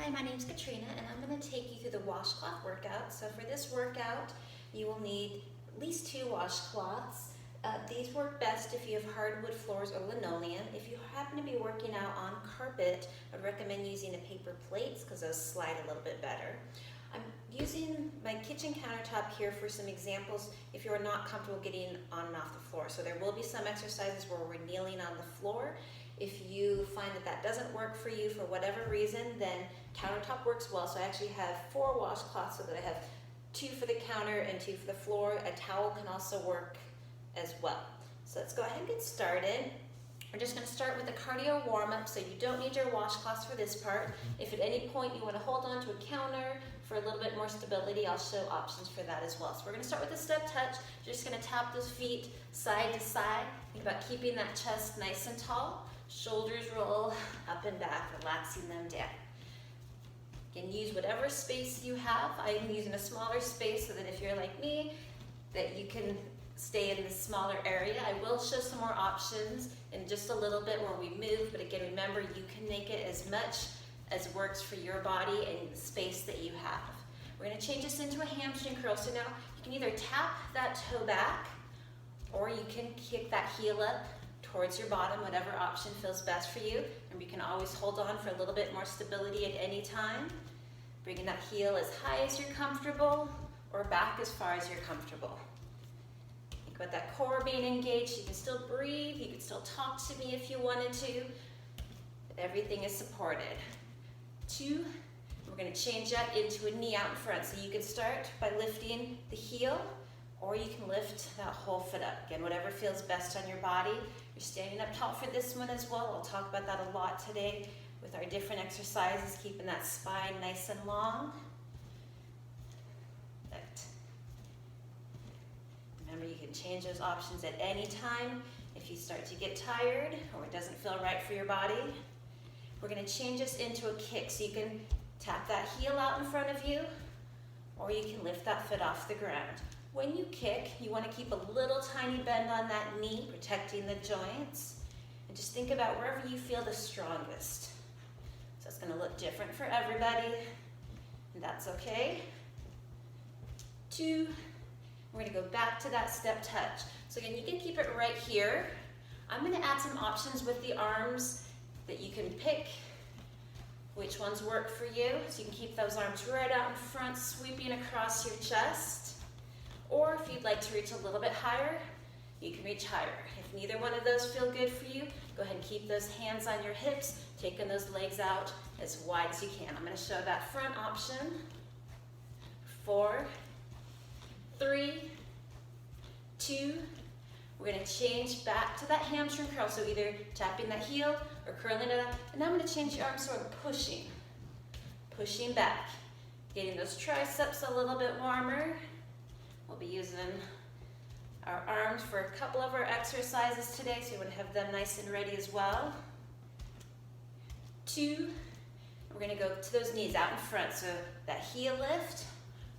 Hi, my name's Katrina and I'm going to take you through the washcloth workout. So for this workout, you will need at least 2 washcloths. These work best if you have hardwood floors or linoleum. If you happen to be working out on carpet, I'd recommend using the paper plates because those slide a little bit better. I'm using my kitchen countertop here for some examples if you're not comfortable getting on and off the floor. So there will be some exercises where we're kneeling on the floor. If you find that that doesn't work for you for whatever reason, then countertop works well. So I actually have 4 washcloths so that I have 2 for the counter and 2 for the floor. A towel can also work as well. So let's go ahead and get started. We're just going to start with a cardio warm-up, so you don't need your washcloths for this part. If at any point you want to hold on to a counter for a little bit more stability, I'll show options for that as well. So we're going to start with a step touch. You're just going to tap those feet side to side. Think about keeping that chest nice and tall. Shoulders roll up and back, relaxing them down. You can use whatever space you have. I'm using a smaller space so that if you're like me, that you can stay in the smaller area. I will show some more options in just a little bit where we move, but again, remember, you can make it as much as works for your body and the space that you have. We're going to change this into a hamstring curl. So now you can either tap that toe back or you can kick that heel up towards your bottom, whatever option feels best for you. And you can always hold on for a little bit more stability at any time. Bringing that heel as high as you're comfortable or back as far as you're comfortable. Think about that core being engaged. You can still breathe. You can still talk to me if you wanted to. But everything is supported. 2, we're going to change that into a knee out in front. So you can start by lifting the heel, or you can lift that whole foot up. Again, whatever feels best on your body. You're standing up tall for this one as well. I'll talk about that a lot today with our different exercises, keeping that spine nice and long. Remember, you can change those options at any time if you start to get tired or it doesn't feel right for your body. We're going to change this into a kick. So you can tap that heel out in front of you, or you can lift that foot off the ground. When you kick, you want to keep a little tiny bend on that knee, protecting the joints. And just think about wherever you feel the strongest. So it's going to look different for everybody, and that's okay. 2, we're going to go back to that step touch. So again, you can keep it right here. I'm going to add some options with the arms that you can pick which ones work for you. So you can keep those arms right out in front, sweeping across your chest. Or if you'd like to reach a little bit higher, you can reach higher. If neither one of those feel good for you, go ahead and keep those hands on your hips, taking those legs out as wide as you can. I'm going to show that front option. 4, 3, 2, we're going to change back to that hamstring curl. So either tapping that heel or curling it up. And now I'm going to change your arms so I'm pushing back. Getting those triceps a little bit warmer. We'll be using our arms for a couple of our exercises today, so you want to have them nice and ready as well. 2, we're going to go to those knees out in front. So that heel lift,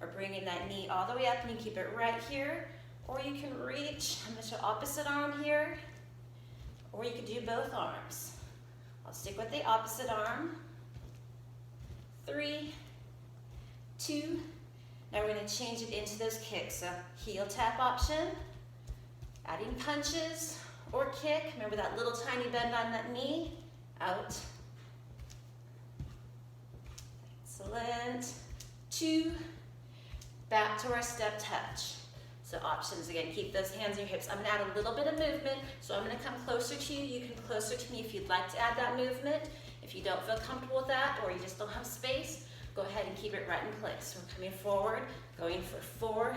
or bringing that knee all the way up, and you keep it right here, or you can reach. I'm going to show opposite arm here, or you can do both arms. I'll stick with the opposite arm. 3, 2, now we're going to change it into those kicks. So heel tap option, adding punches or kick. Remember that little tiny bend on that knee, out. Excellent. 2, back to our step touch. So options again, keep those hands on your hips. I'm going to add a little bit of movement, so I'm going to come closer to you. You can come closer to me if you'd like to add that movement. If you don't feel comfortable with that, or you just don't have space, go ahead and keep it right in place. We're coming forward, going for 4,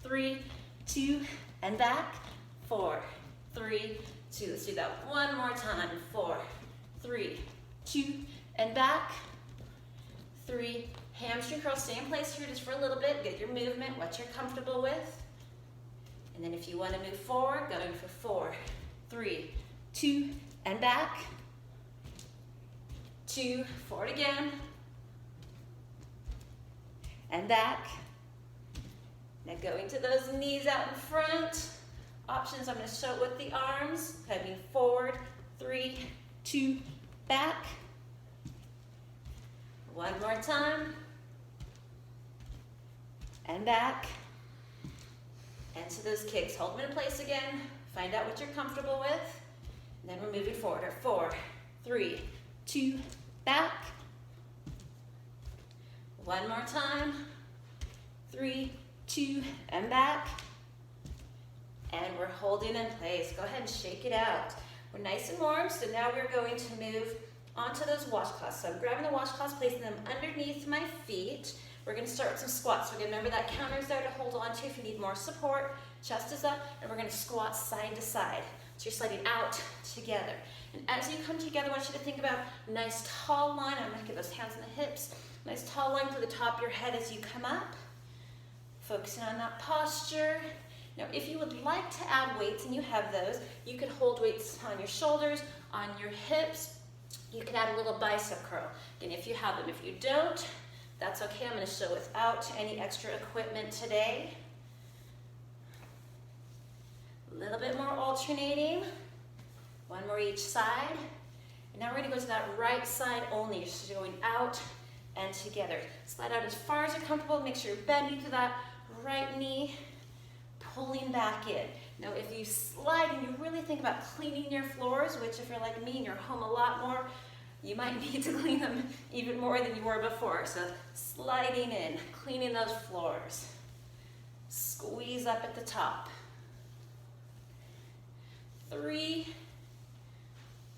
3, 2, and back. 4, 3, 2. Let's do that one more time. 4, 3, 2, and back. 3, hamstring curl. Stay in place here just for a little bit. Get your movement, what you're comfortable with. And then if you want to move forward, going for 4, 3, 2, and back. 2, forward again. And back. Now going to those knees out in front. Options, I'm going to show it with the arms. Coming forward, 3, 2, back. One more time. And back. And to those kicks. Hold them in place again. Find out what you're comfortable with. And then we're moving forward. 4, 3, 2, back. One more time. 3, 2, and back. And we're holding in place. Go ahead and shake it out. We're nice and warm, so now we're going to move onto those washcloths. So I'm grabbing the washcloths, placing them underneath my feet. We're gonna start with some squats. So remember that counter is there to hold on to if you need more support. Chest is up, and we're gonna squat side to side. So you're sliding out, together. And as you come together, I want you to think about a nice tall line. I'm gonna get those hands on the hips. Nice tall line to the top of your head as you come up. Focusing on that posture. Now, if you would like to add weights, and you have those, you could hold weights on your shoulders, on your hips. You can add a little bicep curl. Again, if you have them. If you don't, that's okay. I'm going to show without any extra equipment today. A little bit more alternating. One more each side. And now we're going to go to that right side only. So you're going out and together. Slide out as far as you're comfortable. Make sure you're bending to that right knee. Pulling back in. Now, if you slide and you really think about cleaning your floors, which if you're like me and you're home a lot more, you might need to clean them even more than you were before. So sliding in, cleaning those floors. Squeeze up at the top. 3,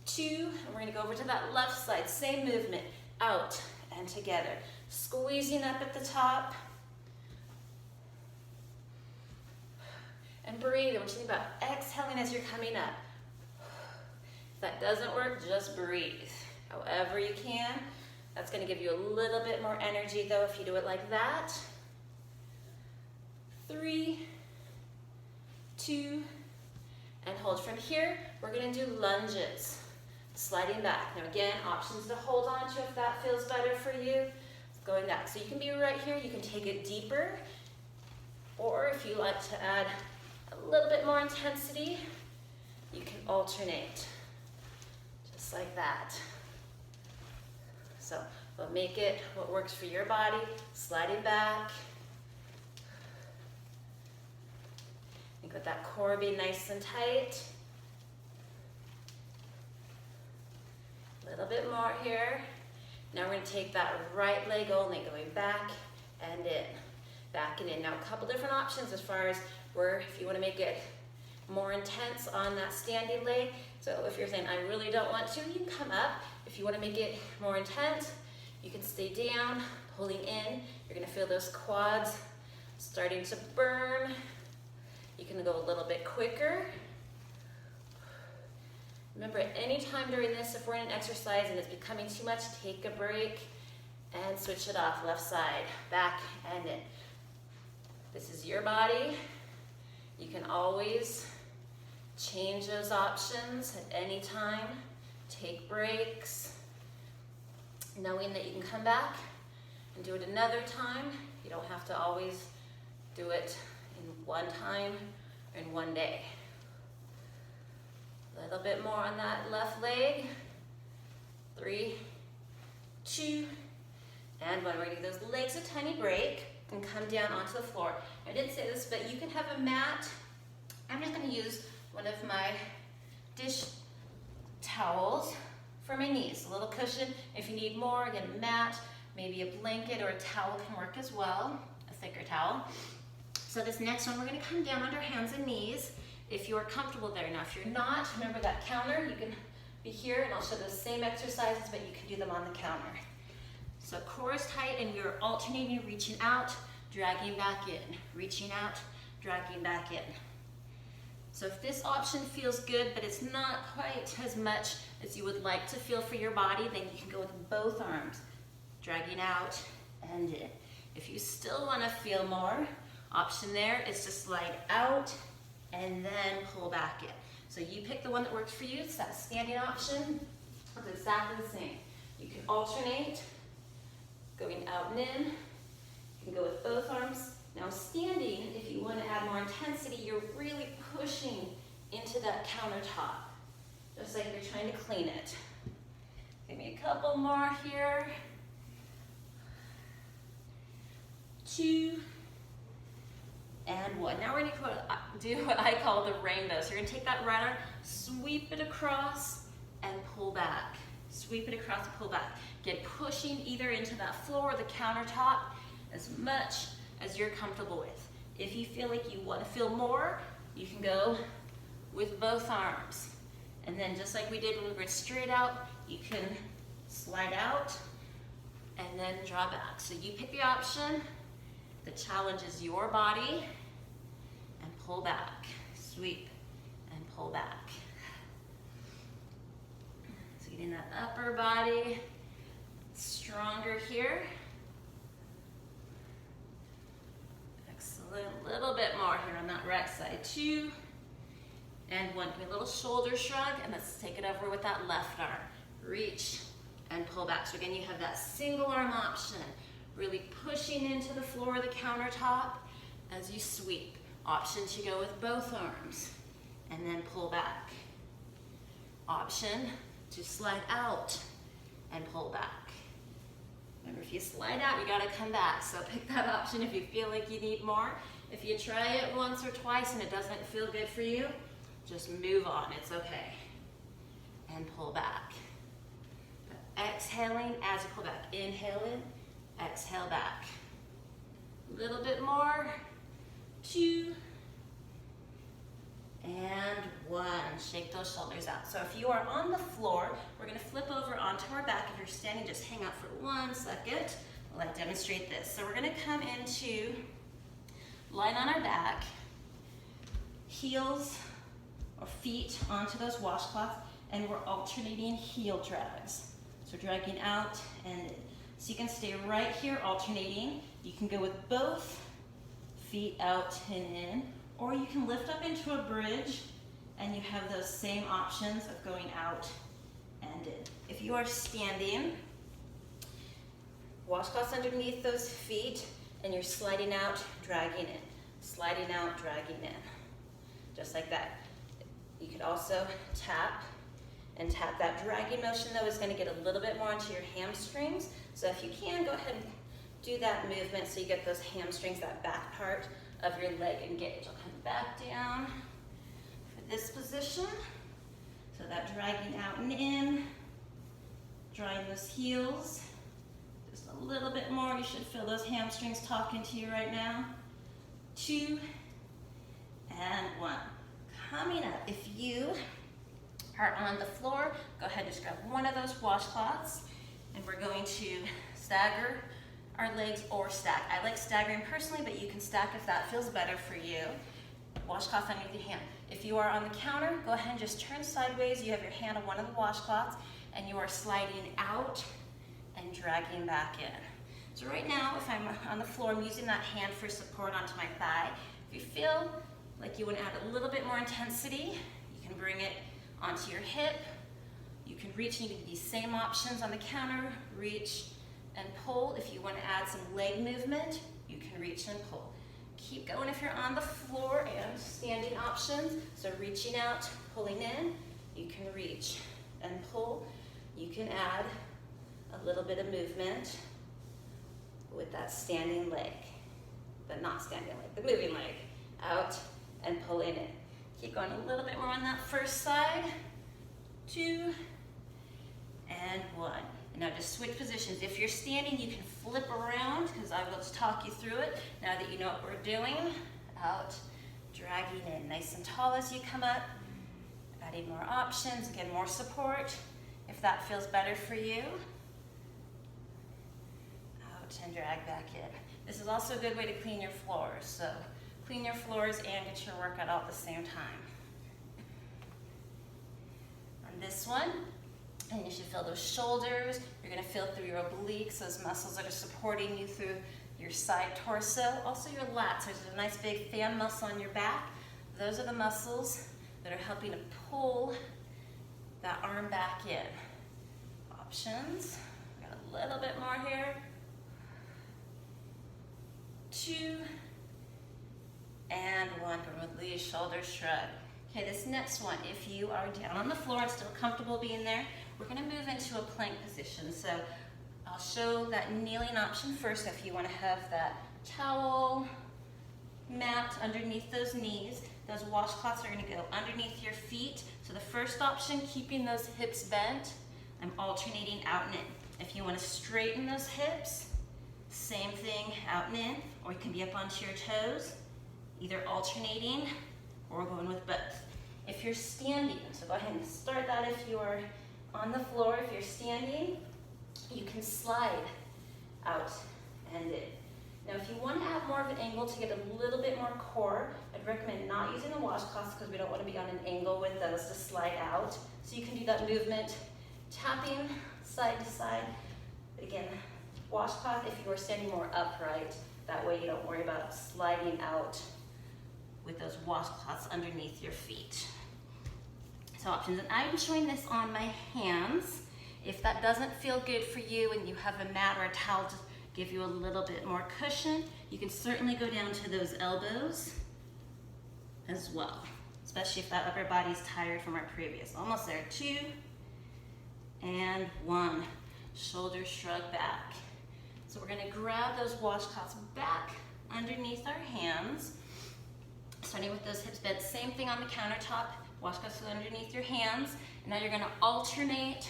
2, and we're gonna go over to that left side. Same movement, out and together. Squeezing up at the top. And breathe. I want you to think about exhaling as you're coming up. If that doesn't work, just breathe. However you can. That's going to give you a little bit more energy though if you do it like that. 3, 2, and hold. From here, we're going to do lunges. Sliding back. Now again, options to hold on to if that feels better for you. Going back. So you can be right here. You can take it deeper. Or if you like to add a little bit more intensity, you can alternate, just like that. So we'll make it what works for your body, sliding back. Think with that core being nice and tight. A little bit more here. Now we're going to take that right leg only, going back and in, back and in. Now a couple different options as far as where if you want to make it more intense on that standing leg. So if you're saying, I really don't want to, you can come up. If you want to make it more intense, you can stay down, pulling in. You're going to feel those quads starting to burn. You can go a little bit quicker. Remember, at any time during this, if we're in an exercise and it's becoming too much, take a break and switch it off. Left side, back and in. This is your body. You can always change those options at any time. Take breaks, knowing that you can come back and do it another time. You don't have to always do it in one time or in one day. A little bit more on that left leg. 3, 2, and 1. We're going to give those legs a tiny break and come down onto the floor. I didn't say this, but you can have a mat. I'm just going to use one of my dish towels for my knees. A little cushion. If you need more, again, a mat, maybe a blanket or a towel can work as well, a thicker towel. So this next one, we're going to come down on our hands and knees if you are comfortable there. Now, if you're not, remember that counter, you can be here, and I'll show those same exercises, but you can do them on the counter. So core is tight, and you're alternating, reaching out, dragging back in, reaching out, dragging back in. So if this option feels good, but it's not quite as much as you would like to feel for your body, then you can go with both arms, dragging out and in. If you still want to feel more, option there is to slide out and then pull back in. So you pick the one that works for you. It's that standing option. It's exactly the same. You can alternate, going out and in. You can go with both arms. Now standing, if you want to add more intensity, you're really pushing into that countertop, just like you're trying to clean it. Give me a couple more here. 2, and 1. Now we're gonna do what I call the rainbow. So you're gonna take that right arm, sweep it across, and pull back. Sweep it across and pull back. Get pushing either into that floor or the countertop as much as you're comfortable with. If you feel like you want to feel more, you can go with both arms. And then just like we did when we went straight out, you can slide out and then draw back. So you pick the option. The challenge is your body. And pull back. Sweep and pull back. So getting that upper body stronger here. Excellent. A little bit more here on that right side. 2 and 1. Give me a little shoulder shrug, and let's take it over with that left arm. Reach and pull back. So again, you have that single arm option, really pushing into the floor of the countertop as you sweep. Option to go with both arms and then pull back. Option to slide out and pull back. Remember, if you slide out, you gotta come back. So pick that option if you feel like you need more. If you try it once or twice and it doesn't feel good for you, just move on, it's okay. And pull back. But exhaling as you pull back. Inhale in, exhale back. A little bit more. 2 and 1. Shake those shoulders out. So if you are on the floor, we're gonna flip over onto our back. If you're standing, just hang out for 1 second while I demonstrate this. So we're gonna come into lying on our back, heels or feet onto those washcloths, and we're alternating heel drags. So dragging out and in. So you can stay right here alternating. You can go with both feet out and in, or you can lift up into a bridge and you have those same options of going out and in. If you are standing, washcloths underneath those feet, and you're sliding out, dragging in. Sliding out, dragging in. Just like that. You could also tap and tap. That dragging motion though is going to get a little bit more into your hamstrings. So if you can, go ahead and do that movement so you get those hamstrings, that back part of your leg engaged. I'll come back down for this position. So that dragging out and in, drawing those heels. Just a little bit more. You should feel those hamstrings talking to you right now. 2 and 1. Coming up, if you are on the floor, go ahead and just grab one of those washcloths, and we're going to stagger our legs or stack. I like staggering personally, but you can stack if that feels better for you. Washcloth underneath your hand. If you are on the counter, go ahead and just turn sideways. You have your hand on one of the washcloths, and you are sliding out and dragging back in. So right now, if I'm on the floor, I'm using that hand for support onto my thigh. If you feel like you want to add a little bit more intensity, you can bring it onto your hip. You can reach, and you can do these same options on the counter, reach and pull. If you want to add some leg movement, you can reach and pull. Keep going if you're on the floor, and standing options. So reaching out, pulling in, you can reach and pull. You can add a little bit of movement with that standing leg, but not standing leg, the moving leg. Out and pulling in. Keep going a little bit more on that first side. 2 and 1. And now just switch positions. If you're standing, you can flip around, because I will just talk you through it. Now that you know what we're doing, out, dragging in. Nice and tall as you come up. Adding more options, again, more support, if that feels better for you. Out and drag back in. This is also a good way to clean your floors. So clean your floors and get your workout out at the same time. On this one, and you should feel those shoulders. You're going to feel through your obliques, those muscles that are supporting you through your side torso. Also your lats. There's a nice big fan muscle on your back. Those are the muscles that are helping to pull that arm back in. Options. Got a little bit more here. 2 and 1. Release, shoulder shrug. Okay, this next one, if you are down on the floor and still comfortable being there, we're going to move into a plank position. So I'll show that kneeling option first if you want to have that towel mat underneath those knees. Those washcloths are going to go underneath your feet. So the first option, keeping those hips bent, I'm alternating out and in. If you want to straighten those hips, same thing, out and in, or you can be up onto your toes, either alternating or going with both. If you're standing, so go ahead and start that if you're on the floor. If you're standing, you can slide out and in. Now, if you want to have more of an angle to get a little bit more core, I'd recommend not using the washcloths because we don't want to be on an angle with those to slide out. So you can do that movement, tapping side to side. But again, washcloth if you are standing more upright. That way you don't worry about sliding out with those washcloths underneath your feet. So options, and I'm showing this on my hands. If that doesn't feel good for you and you have a mat or a towel to give you a little bit more cushion, you can certainly go down to those elbows as well, especially if that upper body's tired from our previous. Almost there, 2 and 1. Shoulders shrug back. So we're gonna grab those washcloths back underneath our hands, starting with those hips bent. Same thing on the countertop, washcloths underneath your hands, and now you're gonna alternate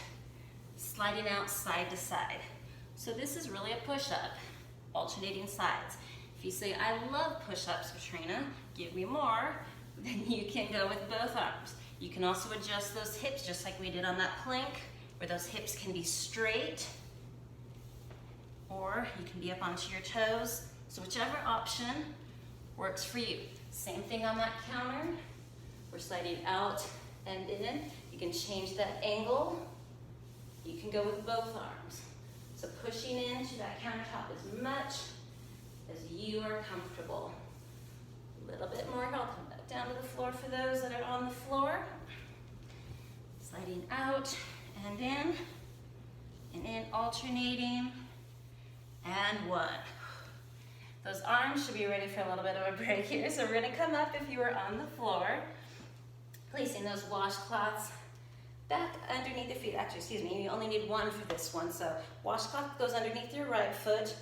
sliding out side to side. So this is really a push-up, alternating sides. If you say, I love push-ups, Katrina, give me more, then you can go with both arms. You can also adjust those hips just like we did on that plank, where those hips can be straight, or you can be up onto your toes. So whichever option works for you. Same thing on that counter. We're sliding out and in. You can change that angle. You can go with both arms. So pushing into that countertop as much as you are comfortable. A little bit more. I'll come back down to the floor for those that are on the floor. Sliding out and in, alternating, and 1. Those arms should be ready for a little bit of a break here. So we're gonna come up if you are on the floor, placing those washcloths back underneath the feet. Actually, excuse me, you only need 1 for this one. So washcloth goes underneath your right foot.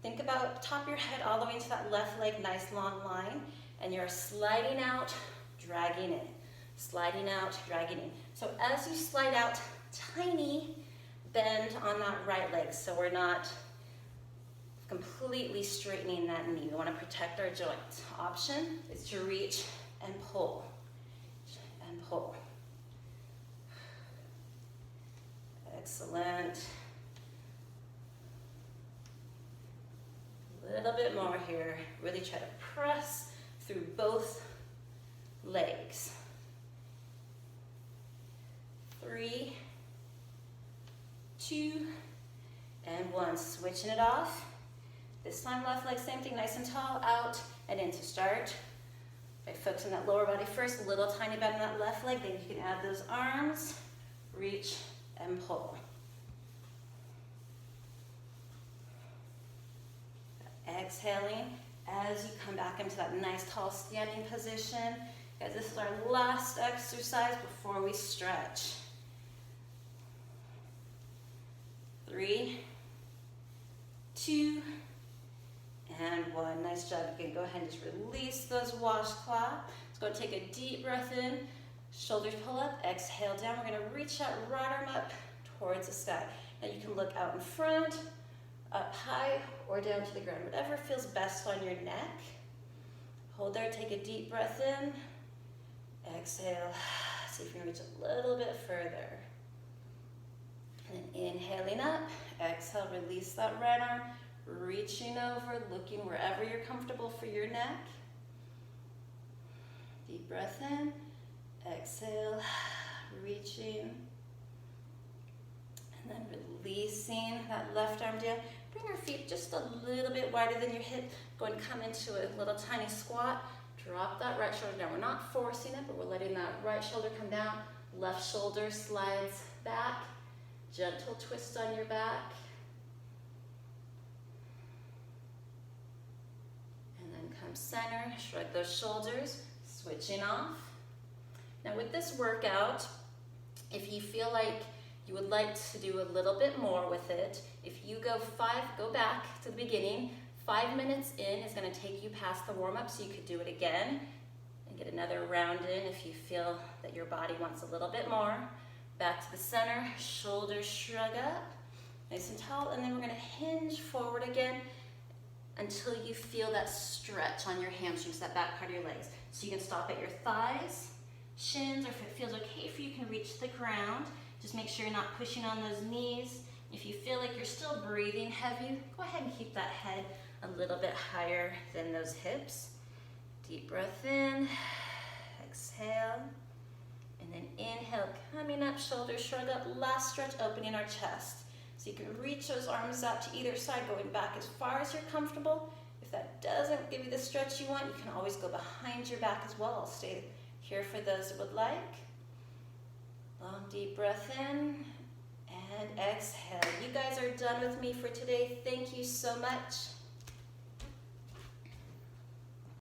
Think about top of your head all the way into that left leg, nice long line. And you're sliding out, dragging in. Sliding out, dragging in. So as you slide out, tiny bend on that right leg. So we're not completely straightening that knee. We want to protect our joints. Option is to reach and pull. And pull. Excellent. A little bit more here. Really try to press through both legs. 3, 2, and 1. Switching it off. This time left leg, same thing, nice and tall, out and in to start. By focusing that lower body first, a little tiny bend in that left leg, then you can add those arms, reach and pull. Exhaling as you come back into that nice tall standing position. Guys, this is our last exercise before we stretch. 3, 2, and 1. Nice job. You can go ahead and just release those washcloths. Let's go take a deep breath in. Shoulders pull up. Exhale down. We're going to reach that right arm up towards the sky. Now you can look out in front, up high, or down to the ground. Whatever feels best on your neck. Hold there. Take a deep breath in. Exhale. See if you can reach a little bit further. And then inhaling up. Exhale. Release that right arm. Reaching over, looking wherever you're comfortable for your neck. Deep breath in, exhale, reaching, and then releasing that left arm down. Bring your feet just a little bit wider than your hip. Go and come into a little tiny squat. Drop that right shoulder down. We're not forcing it, but we're letting that right shoulder come down. Left shoulder slides back. Gentle twist on your back. Center, shrug those shoulders, switching off. Now with this workout, if you feel like you would like to do a little bit more with it, if you go 5, go back to the beginning, 5 minutes in is going to take you past the warm-up, so you could do it again and get another round in if you feel that your body wants a little bit more. Back to the center, shoulders shrug up, nice and tall, and then we're going to hinge forward again until you feel that stretch on your hamstrings, that back part of your legs. So you can stop at your thighs, shins, or if it feels okay for you, you can reach the ground. Just make sure you're not pushing on those knees. If you feel like you're still breathing heavy, go ahead and keep that head a little bit higher than those hips. Deep breath in, exhale, and then inhale, coming up, shoulders shrug up, last stretch, opening our chest. So you can reach those arms out to either side, going back as far as you're comfortable. If that doesn't give you the stretch you want, you can always go behind your back as well. I'll stay here for those that would like. Long deep breath in and exhale. You guys are done with me for today. Thank you so much.